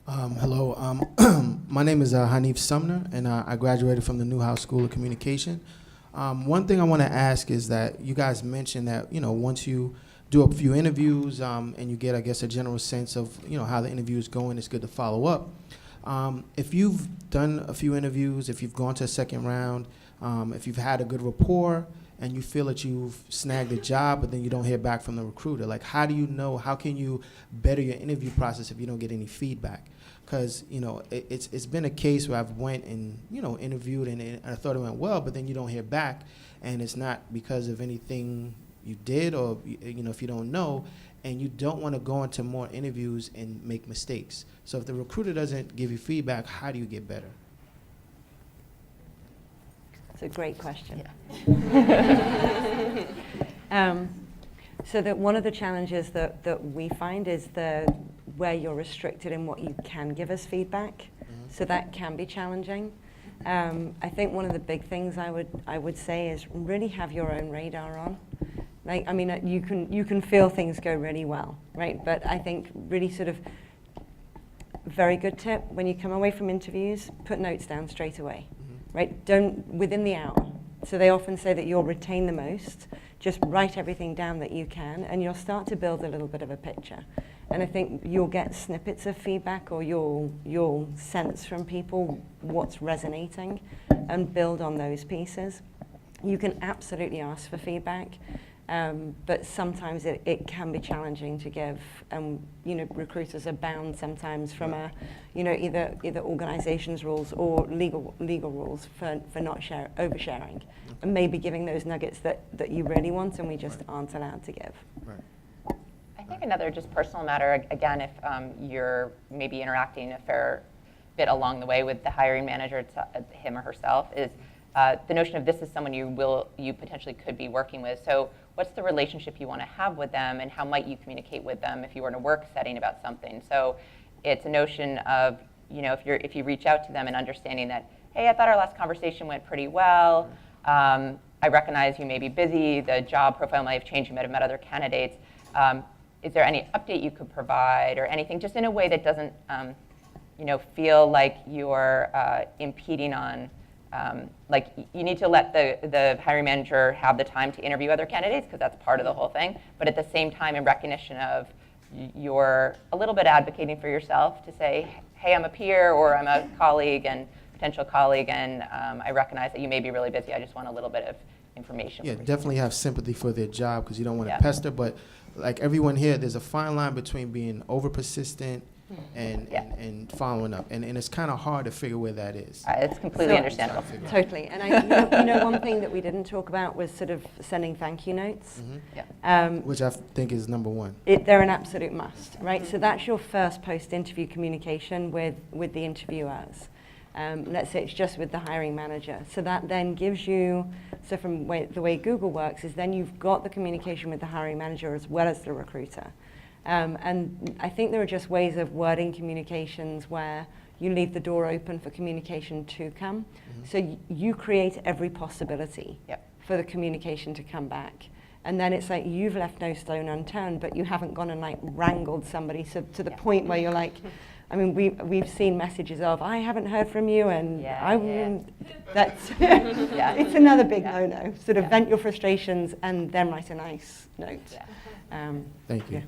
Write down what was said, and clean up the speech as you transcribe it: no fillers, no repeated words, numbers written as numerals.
Hello, my name is Hanif Sumner, and I graduated from the Newhouse School of Communication. One thing I want to ask is that you guys mentioned that, once you do a few interviews and you get, I guess, a general sense of, how the interview is going, it's good to follow up. If you've done a few interviews, if you've gone to a second round, if you've had a good rapport, and you feel that you've snagged a job, but then you don't hear back from the recruiter, like, how do you know, how can you better your interview process if you don't get any feedback? Because, it's been a case where I've went and, interviewed and I thought it went well, but then you don't hear back, and it's not because of anything you did or, if you don't know, and you don't want to go into more interviews and make mistakes. So if the recruiter doesn't give you feedback, how do you get better? It's a great question. Yeah. So that one of the challenges that we find is where you're restricted in what you can give as feedback. Mm-hmm. So that can be challenging. I think one of the big things I would say is really have your own radar on. Like, I mean, you can feel things go really well, right? But I think really sort of very good tip, when you come away from interviews, put notes down straight away, right? Don't, within the hour. So they often say that you'll retain the most. Just write everything down that you can, and you'll start to build a little bit of a picture. And I think you'll get snippets of feedback, or you'll sense from people what's resonating, and build on those pieces. You can absolutely ask for feedback, but sometimes it can be challenging to give. Recruiters are bound sometimes from either organizations rules or legal rules for not oversharing, and maybe giving those nuggets that you really want and we just aren't allowed to give. Right. I think another just personal matter, again, if you're maybe interacting a fair bit along the way with the hiring manager, him or herself, is the notion of this is someone you potentially could be working with. So what's the relationship you want to have with them, and how might you communicate with them if you were in a work setting about something? So it's a notion of, if you reach out to them and understanding that, hey, I thought our last conversation went pretty well. I recognize you may be busy. The job profile might have changed. You might have met other candidates. Is there any update you could provide, or anything, just in a way that doesn't, feel like you're impeding on, like you need to let the hiring manager have the time to interview other candidates, because that's part of the whole thing. But at the same time, in recognition of you're a little bit advocating for yourself to say, hey, I'm a peer, or I'm a colleague and potential colleague, and I recognize that you may be really busy. I just want a little bit of information. Yeah, definitely have sympathy for their job, because you don't want to Yeah. pester, but like everyone here, there's a fine line between being over persistent and following up, and it's kind of hard to figure where that is. It's completely So- understandable. Totally. And one thing that we didn't talk about was sort of sending thank you notes. Yeah. Which I think is number one. They're an absolute must, right? So that's your first post-interview communication with the interviewers. Let's say it's just with the hiring manager. So that then gives you, so from the way Google works is then you've got the communication with the hiring manager as well as the recruiter. And I think there are just ways of wording communications where you leave the door open for communication to come. So you create every possibility for the communication to come back. And then it's like you've left no stone unturned, but you haven't gone and like wrangled somebody to the point where you're like, I mean, we've seen messages of, I haven't heard from you, and that's, it's another big no-no. Sort of vent your frustrations and then write a nice note. Thank you. Yeah.